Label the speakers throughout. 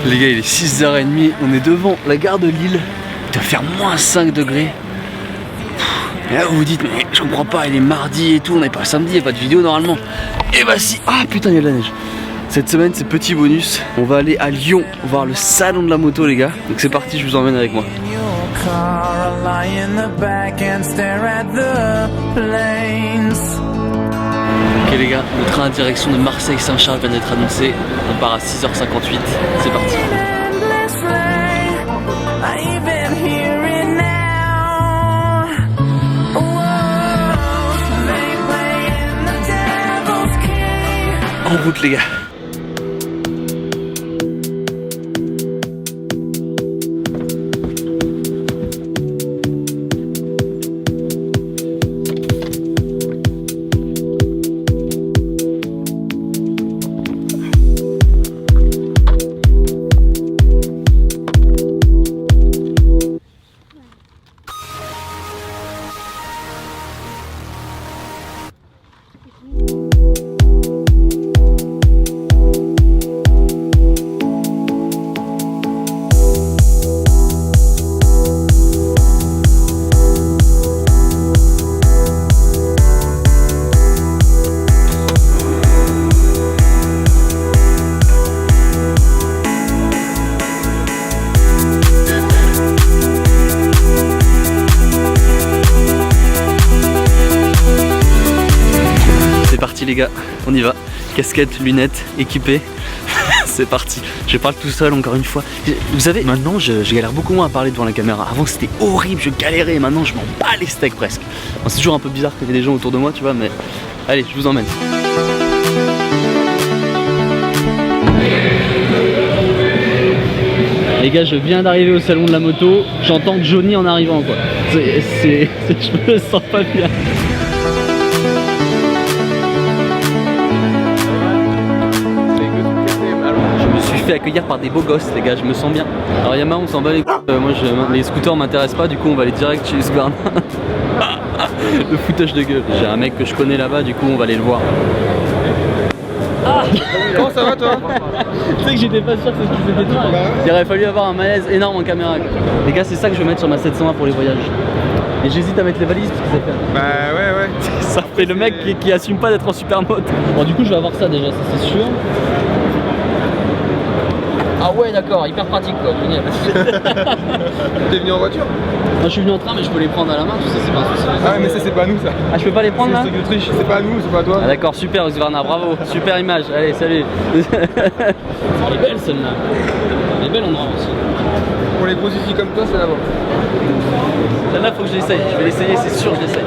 Speaker 1: Les gars, il est 6h30, on est devant la gare de Lille. Il doit faire moins 5 degrés. Et là vous vous dites, mais je comprends pas, il est mardi et tout, on n'est pas samedi, il n'y a pas de vidéo normalement. Et bah si, ah putain, il y a de la neige. Cette semaine c'est petit bonus, on va aller à Lyon voir le salon de la moto les gars. Donc c'est parti, je vous emmène avec moi. Ok les gars, le train à direction de Marseille-Saint-Charles vient d'être annoncé. On part à 6h58, c'est parti. En route les gars. Les gars, on y va. Casquette, lunettes, équipé. C'est parti. Je parle tout seul encore une fois. Vous savez, maintenant je galère beaucoup moins à parler devant la caméra. Avant c'était horrible, je galérais. Maintenant je m'en bats les steaks presque. Bon, c'est toujours un peu bizarre qu'il y ait des gens autour de moi, tu vois, mais allez, je vous emmène. Les gars, je viens d'arriver au salon de la moto. J'entends Johnny en arrivant quoi. Je me sens pas bien. Fait accueillir par des beaux gosses les gars, je me sens bien. Alors Yamaha on s'en bat les couilles, moi les scooters m'intéressent pas, du coup on va aller direct chez Husqvarna. Le foutage de gueule. J'ai un mec que je connais là-bas, du coup on va aller le voir. Ah
Speaker 2: comment ça va toi?
Speaker 1: Tu sais que j'étais pas sûr que c'est ce qui s'était toi. Il aurait fallu avoir un malaise énorme en caméra quoi. Les gars, c'est ça que je vais mettre sur ma 701 pour les voyages. Et j'hésite à mettre les valises parce que ça fait...
Speaker 2: Bah ouais.
Speaker 1: Ça fait le mec qui assume pas d'être en super mode. Bon du coup je vais avoir ça déjà, ça c'est sûr. Ah ouais d'accord, hyper pratique quoi, génial.
Speaker 2: T'es venu en voiture?
Speaker 1: Moi je suis venu en train mais je peux les prendre à la main, tu sais, c'est pas un souci.
Speaker 2: Ah ouais mais ça c'est pas nous ça.
Speaker 1: Ah je peux pas les prendre là?
Speaker 2: C'est l'Autriche, c'est pas nous, c'est pas toi.
Speaker 1: Ah d'accord, super Husqvarna, bravo, super image, allez salut. Elle est belle celle-là. Elle est belle en noir aussi.
Speaker 2: Pour les gros ici comme toi c'est là-bas.
Speaker 1: Celle-là faut que je l'essaye, je vais l'essayer, c'est sûr je l'essaye.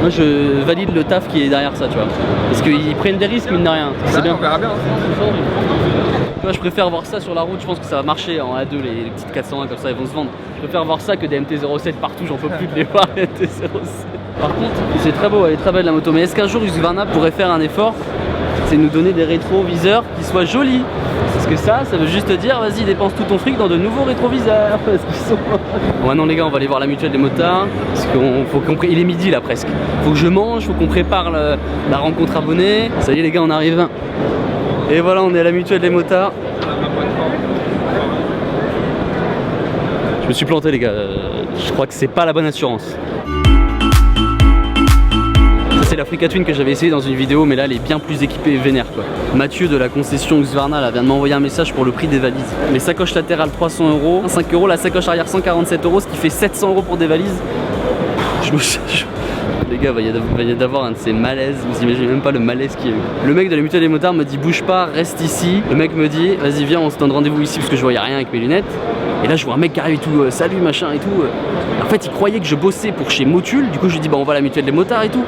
Speaker 1: Moi je valide le taf qui est derrière ça tu vois. Parce qu'ils prennent des risques mine de rien, c'est bien.
Speaker 2: On verra bien.
Speaker 1: Tu vois, je préfère voir ça sur la route, je pense que ça va marcher en A2, les petites 401 comme ça, ils vont se vendre. Je préfère voir ça que des MT-07 partout, j'en peux plus de les voir, les MT-07. Par contre, c'est très beau, elle est très belle la moto, mais est-ce qu'un jour Husqvarna pourrait faire un effort, c'est nous donner des rétroviseurs qui soient jolis? Parce que ça veut juste dire, vas-y, dépense tout ton fric dans de nouveaux rétroviseurs. Parce qu'ils sont... Bon, maintenant les gars, on va aller voir la mutuelle des motards, parce il est midi là presque. Faut que je mange, faut qu'on prépare la rencontre abonnée. Ça y est les gars, on arrive. Et voilà, on est à la mutuelle des motards. Je me suis planté les gars, je crois que c'est pas la bonne assurance. Ça c'est l'Africa Twin que j'avais essayé dans une vidéo, mais là elle est bien plus équipée et vénère quoi. Mathieu de la concession Husqvarna là, vient de m'envoyer un message pour le prix des valises. Les sacoches latérales 300 €, 5 €, la sacoche arrière 147 €, ce qui fait 700 € pour des valises. Les gars, il va y avoir un de ces malaises, vous imaginez même pas le malaise qu'il y a eu. Le mec de la mutuelle des motards me dit bouge pas, reste ici. Le mec me dit vas-y viens, on se donne rendez-vous ici parce que je voyais rien avec mes lunettes. Et là je vois un mec qui arrive et tout, salut machin et tout. En fait il croyait que je bossais pour chez Motul, du coup je lui dis bah on va à la mutuelle des motards et tout.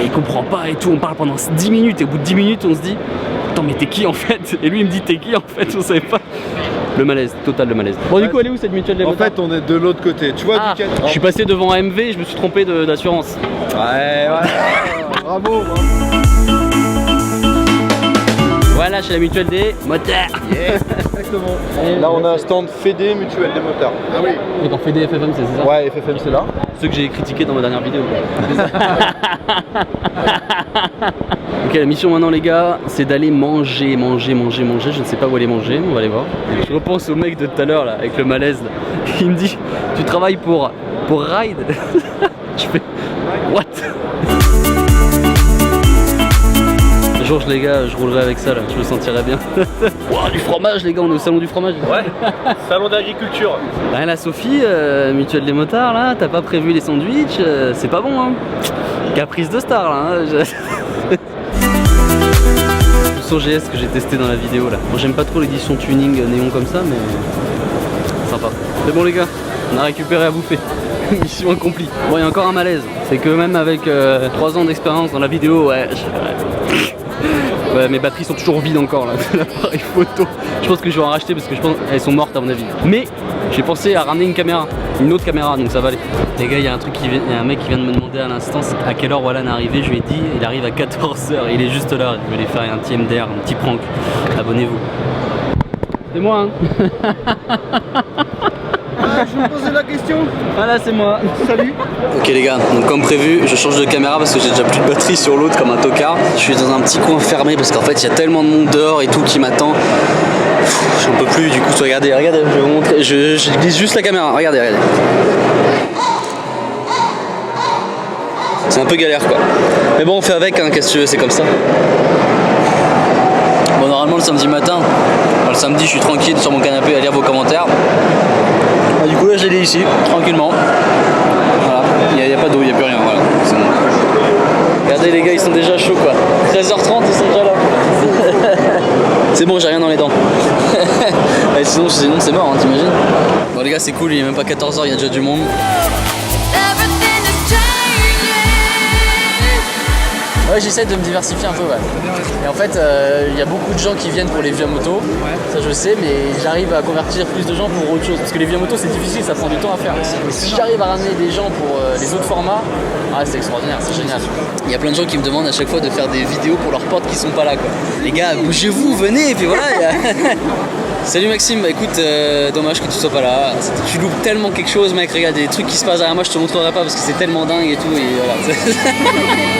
Speaker 1: Et il comprend pas et tout, on parle pendant 10 minutes et au bout de 10 minutes on se dit attends mais t'es qui en fait? Et lui il me dit t'es qui en fait? On savait pas. Le malaise, total le malaise. Bon du coup elle est où cette mutuelle des motards?
Speaker 2: En fait on est de l'autre côté, tu vois
Speaker 1: du je suis passé devant AMV et je me suis trompé d'assurance.
Speaker 2: Ouais, bravo.
Speaker 1: Voilà, chez la mutuelle des moteurs.
Speaker 2: Exactement. Là, on a un stand Fédé mutuelle des motards. Ah oui.
Speaker 1: D'accord, Fédé FFM, c'est ça?
Speaker 2: Ouais, FFM, c'est là.
Speaker 1: Ceux que j'ai critiqués dans ma dernière vidéo. Ok, la mission maintenant les gars, c'est d'aller manger. Je ne sais pas où aller manger, mais on va aller voir. Je repense au mec de tout à l'heure là, avec le malaise là. Il me dit, tu travailles pour Ride? Je fais, what? Un jour les gars, je roulerai avec ça là, je me sentirais bien. Wow, du fromage les gars, on est au salon du fromage.
Speaker 3: Ouais, salon d'agriculture.
Speaker 1: Bah là Sophie, mutuelle des motards là, t'as pas prévu les sandwichs, c'est pas bon hein. Caprice de star là hein. Son GS que j'ai testé dans la vidéo là. Bon, j'aime pas trop l'édition tuning néon comme ça mais sympa. C'est bon les gars, on a récupéré à bouffer. Mission accomplie. Bon il y a encore un malaise, c'est que même avec 3 ans d'expérience dans la vidéo, ouais, mes batteries sont toujours vides encore là, l'appareil photo. Je pense que je vais en racheter parce que je pense qu'elles sont mortes à mon avis. Mais j'ai pensé à ramener une autre caméra, donc ça va aller. Les gars, il y a un mec qui vient de me demander à l'instant à quelle heure Wallan est arrivé. Je lui ai dit, il arrive à 14h, il est juste là. Je vais lui faire un petit MDR, un petit prank. Abonnez-vous. C'est moi hein.
Speaker 2: Je me posais la question.
Speaker 1: Voilà, c'est moi.
Speaker 2: Salut.
Speaker 1: Ok les gars, donc comme prévu, je change de caméra parce que j'ai déjà plus de batterie sur l'autre comme un tocard. Je suis dans un petit coin fermé parce qu'en fait il y a tellement de monde dehors et tout qui m'attend. J'en peux plus du coup, regardez, je vais vous montrer, je glisse juste la caméra, regardez. C'est un peu galère quoi. Mais bon on fait avec hein, qu'est-ce que tu veux, c'est comme ça. Bon normalement le samedi matin, le samedi je suis tranquille sur mon canapé à lire vos commentaires. Ah, du coup là je l'ai ici, tranquillement. Voilà, il n'y a pas d'eau, il n'y a plus rien, voilà, c'est bon. Regardez les gars, ils sont déjà chauds quoi. 13h30, ils sont déjà là. C'est bon, j'ai rien dans les dents. Et sinon c'est mort, hein, t'imagines. Bon les gars, c'est cool, il est même pas 14h, il y a déjà du monde. Ouais, j'essaie de me diversifier un peu, ouais. Et en fait, il y a beaucoup de gens qui viennent pour les vieux motos, ça je sais, mais j'arrive à convertir plus de gens pour autre chose. Parce que les vieux motos, c'est difficile, ça prend du temps à faire. Mais si j'arrive à ramener des gens pour les autres formats, c'est extraordinaire, c'est génial. Il y a plein de gens qui me demandent à chaque fois de faire des vidéos pour leurs potes qui sont pas là, quoi. Les gars, bougez-vous, venez, et puis voilà. Salut Maxime, bah écoute, dommage que tu sois pas là. Tu loupes tellement quelque chose, mec. Regarde, des trucs qui se passent derrière moi, je te montrerai pas parce que c'est tellement dingue et tout. Et voilà.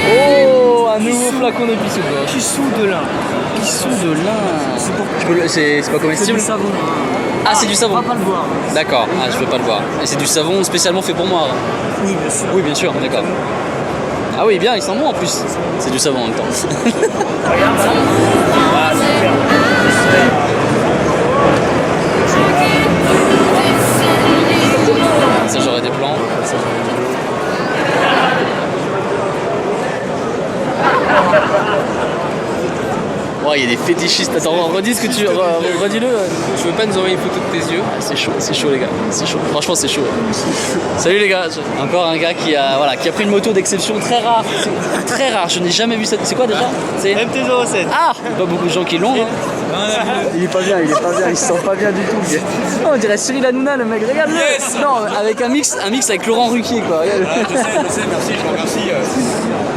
Speaker 1: Oh, un nouveau flacon de pissou.
Speaker 3: Qui sous de lin.
Speaker 1: C'est pas comestible?
Speaker 3: C'est du savon.
Speaker 1: Ah, c'est du savon.
Speaker 3: On va pas le voir.
Speaker 1: D'accord, je veux pas le voir. Et c'est du savon spécialement fait pour moi.
Speaker 3: Oui, bien sûr.
Speaker 1: Oui, bien sûr, d'accord. Ah oui, bien, il sent bon en plus. C'est du savon en même temps.
Speaker 3: Regarde ça. Ah, super.
Speaker 1: Ça, j'aurais des plans. Ouais, il y a des fétichistes. Attends, redis ce que tu. Redis-le.
Speaker 3: Je veux pas nous envoyer une photo de tes yeux.
Speaker 1: C'est chaud les gars. C'est chaud. Franchement, c'est chaud. Salut les gars. Encore un gars qui a pris une moto d'exception très rare. Très rare. Je n'ai jamais vu ça. C'est quoi déjà? C'est
Speaker 3: MT-07.
Speaker 1: Ah, il y a pas beaucoup de gens qui l'ont. Hein. Il est pas bien, il se sent pas bien du tout. Oh, on dirait Cyril Hanouna le mec, regarde-le. Yes. Non, avec un mix avec Laurent Ruquier quoi.
Speaker 3: Je sais, merci, je vous remercie.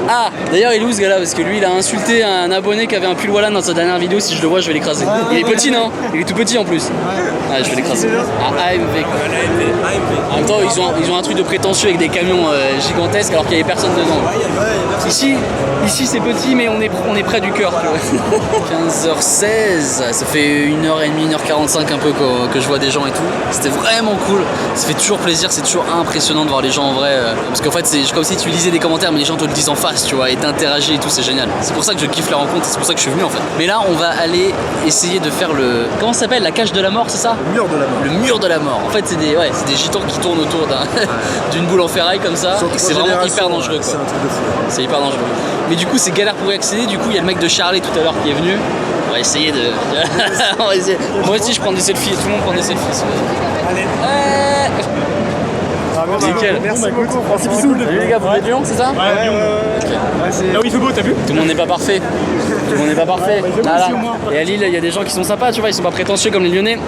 Speaker 1: Ah, d'ailleurs il est où ce gars là? Parce que lui il a insulté un abonné qui avait un pull Wallan dans sa dernière vidéo. Si je le vois je vais l'écraser. Il est petit non? Il est tout petit en plus. Ah, je vais l'écraser. Ah, AMV quoi. En même temps ils ont un truc de prétentieux avec des camions gigantesques alors qu'il y avait personne dedans. Ici c'est petit mais on est près du cœur. 15h16, ça fait 1h30, 1h45 un peu que je vois des gens et tout. C'était vraiment cool. Ça fait toujours plaisir, c'est toujours impressionnant de voir les gens en vrai. Parce qu'en fait c'est comme si tu lisais des commentaires mais les gens te le disent en face, tu vois, et t'interagis et tout, c'est génial. C'est pour ça que je kiffe la rencontre, c'est pour ça que je suis venu en fait. Mais là on va aller essayer de faire le... Comment ça s'appelle? La cage de la mort, c'est ça?
Speaker 2: Le mur de la mort.
Speaker 1: Le mur de la mort. En fait c'est des gitans qui tournent autour d'une boule en ferraille comme ça. Et c'est vraiment hyper dangereux quoi.
Speaker 2: C'est un truc de fou.
Speaker 1: C'est hyper dangereux. Mais du coup c'est galère pour y accéder, du coup il y a le mec de Charlie tout à l'heure qui est venu. On va essayer de... On va essayer. Moi aussi je prends des selfies, tout le monde prend des selfies.
Speaker 3: Allez.
Speaker 1: Nickel.
Speaker 2: Merci beaucoup.
Speaker 1: Salut les gars, vous êtes Lyon, c'est ça?
Speaker 3: Ouais, Lyon. Là où il fait beau, t'as vu?
Speaker 1: Tout le monde n'est pas parfait. Tout le monde n'est pas parfait. Là, là. Et à Lille, il y a des gens qui sont sympas, tu vois, ils sont pas prétentieux comme les Lyonnais.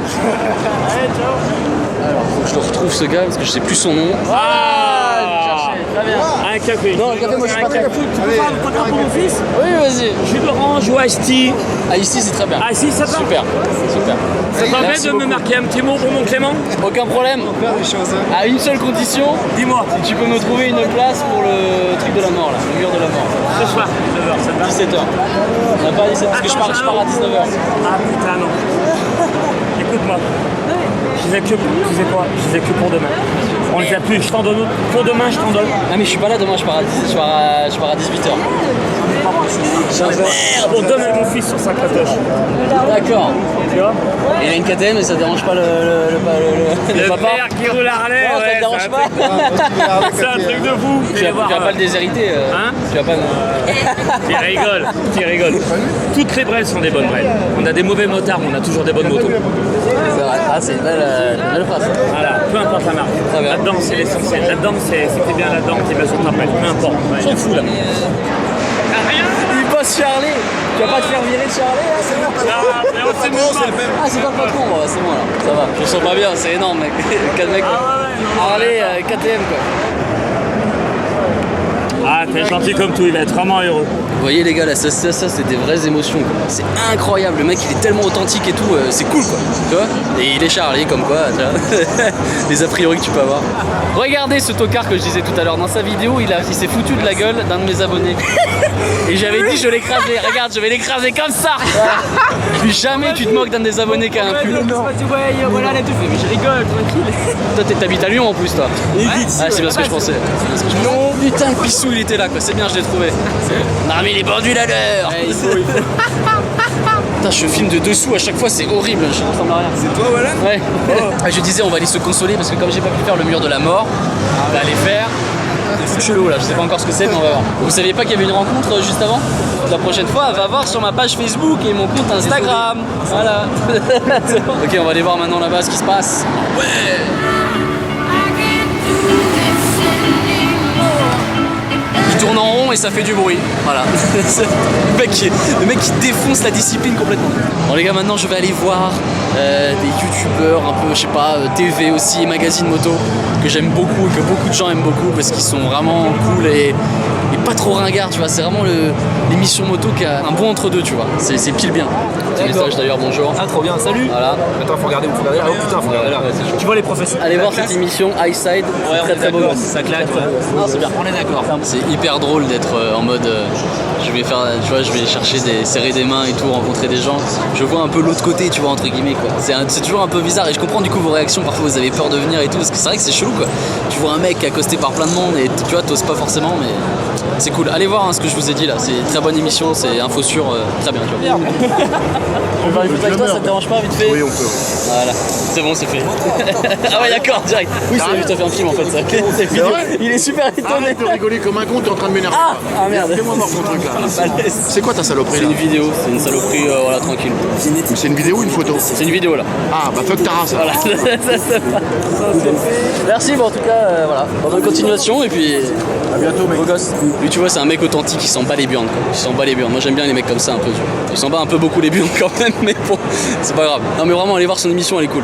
Speaker 1: Alors, faut que je le retrouve ce gars parce que je sais plus son nom. Ah, Très bien.
Speaker 4: Un café.
Speaker 1: Non, le café, moi je suis pas très fou.
Speaker 4: Tu peux faire un autographe pour mon fils?
Speaker 1: Oui, vas-y.
Speaker 4: Jus d'orange ou iced tea?
Speaker 1: Ah, ici c'est très bien.
Speaker 4: Ah, si, ça va.
Speaker 1: Super, super.
Speaker 4: Ça t'embête
Speaker 1: Merci
Speaker 4: de me
Speaker 1: beaucoup.
Speaker 4: marquer un petit mot pour mon Clément?
Speaker 1: Aucun problème. À une seule condition,
Speaker 4: Dis-moi.
Speaker 1: si tu peux me trouver une place pour le truc de la mort là, le mur de la mort.
Speaker 4: Ce soir, 9h, ça te va?
Speaker 1: 17h. On n'a pas 17h parce que je pars à 19h.
Speaker 4: Ah putain, non. Écoute-moi. Je disais que pour demain. On les a plus, je t'en donne pour demain, je t'en donne.
Speaker 1: Ah mais je suis pas là demain, je pars à 18h.
Speaker 4: Merde, on donne à mon fils sur sa cratoche.
Speaker 1: D'accord.
Speaker 4: Tu vois?
Speaker 1: Il a une KTM et ça dérange pas le papa.
Speaker 4: père qui roule à relais,
Speaker 1: Non, ça te dérange pas.
Speaker 4: C'est un truc de fou.
Speaker 1: Tu vas pas le déshériter.
Speaker 4: Hein?
Speaker 1: Tu vas pas.
Speaker 4: Tu rigoles. Toutes les braises sont des bonnes braises. On a des mauvais motards, mais on a toujours des bonnes motos.
Speaker 1: C'est vrai. Ah, c'est une belle phrase.
Speaker 4: Voilà, peu importe la marque.
Speaker 1: Très bien.
Speaker 4: Là-dedans, c'est l'essentiel. Là-dedans, c'est t'es bien là-dedans, t'es bien sur ta pelle. Peu importe. On s'en fout là.
Speaker 1: Il bosse chez Harley. Tu vas pas te faire virer de chez Harley là, c'est bon.
Speaker 4: Ah, mais on s'est mis.
Speaker 1: Ah, c'est pas le patron, ouais, c'est bon là. Ça va. Je me sens pas bien, c'est énorme mec. 4 mecs. Harley, KTM quoi.
Speaker 4: Ah, t'es gentil comme tout, il va être vraiment heureux.
Speaker 1: Vous voyez les gars, là, ça c'est des vraies émotions quoi. C'est incroyable, le mec il est tellement authentique et tout, c'est cool quoi. Tu vois? Et il est Charlie comme quoi, tu vois. Les a priori que tu peux avoir. Regardez ce tocard que je disais tout à l'heure. Dans sa vidéo, il s'est foutu de la gueule d'un de mes abonnés. Et j'avais dit je l'écraser, regarde, je vais l'écraser comme ça. Puis jamais tu te moques d'un des abonnés qui a un pull.
Speaker 4: Ouais, voilà les deux. Mais je rigole, tranquille.
Speaker 1: Toi t'habites à Lyon en plus toi. Ah c'est bien ce que je pensais. Non putain le pissou il était là quoi, c'est bien je l'ai trouvé. On a remis les bordules à l'heure. Il faut. Putain je filme de dessous à chaque fois c'est horrible, je ressemble à rien.
Speaker 3: C'est toi, voilà?
Speaker 1: Ouais. Ah, je disais on va aller se consoler parce que comme j'ai pas pu faire le mur de la mort, on va aller faire des coups de chelou là, je sais pas encore ce que c'est mais on va voir. Vous saviez pas qu'il y avait une rencontre juste avant? La prochaine fois va voir sur ma page Facebook et mon compte Instagram. Voilà. Ok on va aller voir maintenant là-bas ce qui se passe. Ouais. Il tourne en rond et ça fait du bruit. Voilà. le mec qui défonce la discipline complètement. Bon les gars maintenant je vais aller voir des youtubeurs un peu je sais pas TV aussi, magazine moto que j'aime beaucoup et que beaucoup de gens aiment beaucoup parce qu'ils sont vraiment cool et pas trop ringards tu vois. C'est vraiment l'émission moto qui a un bon entre deux tu vois. C'est pile bien. Petit message d'ailleurs bonjour.
Speaker 3: Ah, trop bien, salut.
Speaker 1: Voilà.
Speaker 3: Attends, faut regarder là. Oh putain, faut regarder là. Tu vois les professeurs?
Speaker 1: Allez voir cette émission Highside, très très beau.
Speaker 3: Ça claque, ouais.
Speaker 1: Non, c'est bien.
Speaker 3: On est d'accord.
Speaker 1: C'est hyper drôle d'être en mode je vais faire tu vois je vais chercher serrer des mains et tout, rencontrer des gens. Je vois un peu l'autre côté tu vois entre guillemets quoi. C'est toujours un peu bizarre et je comprends du coup vos réactions, parfois vous avez peur de venir et tout parce que c'est vrai que c'est chelou quoi. Tu vois un mec accosté par plein de monde et tu vois t'oses pas forcément mais c'est cool. Allez voir hein, ce que je vous ai dit là, c'est une très bonne émission, c'est info sur très bien tu vois. On va faire une photo avec toi, ça te dérange pas vite fait?
Speaker 2: Oui, on peut.
Speaker 1: Voilà, c'est bon, c'est fait. Ah ouais, d'accord, direct. Oui, ça a fait un film en fait, ça. Cette vidéo. Il est super étonné.
Speaker 2: Arrête de rigoler comme un con, t'es en train de m'énerver.
Speaker 1: Ah merde.
Speaker 2: Fais-moi voir ton truc là. C'est quoi ta saloperie
Speaker 1: C'est
Speaker 2: là?
Speaker 1: une vidéo, c'est une saloperie, voilà, tranquille.
Speaker 2: C'est une vidéo ou une photo?
Speaker 1: C'est une vidéo là.
Speaker 2: Ah bah fuck ta race.
Speaker 1: Voilà. Merci, bon en tout cas, voilà. Bonne continuation et puis.
Speaker 2: À bientôt mec.
Speaker 1: Beau gosse. Lui, tu vois, c'est un mec authentique, il s'en bat les burnes quoi. Il s'en bat les burnes. Moi j'aime bien les mecs comme ça un peu. Il s'en bat un peu beaucoup les burnes quand même, mais bon, c'est pas grave. Non mais vraiment, allez voir son émission, elle est cool.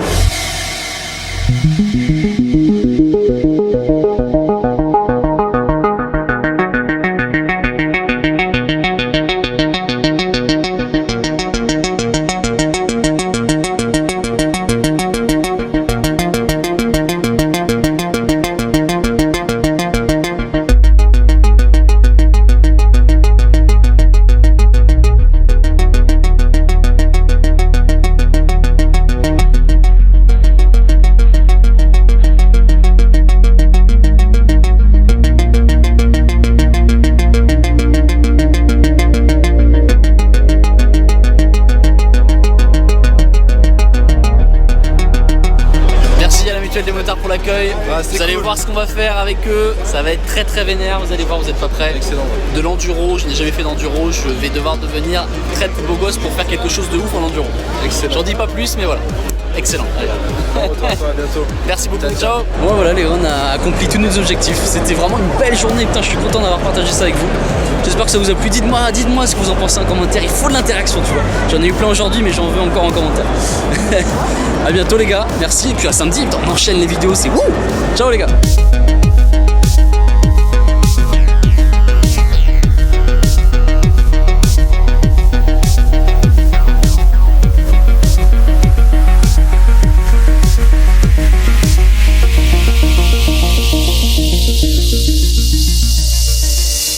Speaker 1: Des motards pour l'accueil. Vous allez voir ce qu'on va faire avec eux. Ça va être très très vénère. Vous allez voir, vous n'êtes pas prêts. Excellent. De l'enduro, je n'ai jamais fait d'enduro. Je vais devoir devenir très beau gosse pour faire quelque chose de ouf en enduro. Excellent. J'en dis pas plus, mais voilà. Excellent. Allez. Merci beaucoup. Ciao. Bon voilà les gars, on a accompli tous nos objectifs. C'était vraiment une belle journée. Putain, je suis content d'avoir partagé ça avec vous. J'espère que ça vous a plu. Dites-moi ce que vous en pensez en commentaire. Il faut de l'interaction, tu vois. J'en ai eu plein aujourd'hui, mais j'en veux encore en commentaire. A bientôt les gars. Merci. Et puis à samedi, on enchaîne les vidéos. C'est wouh. Ciao les gars.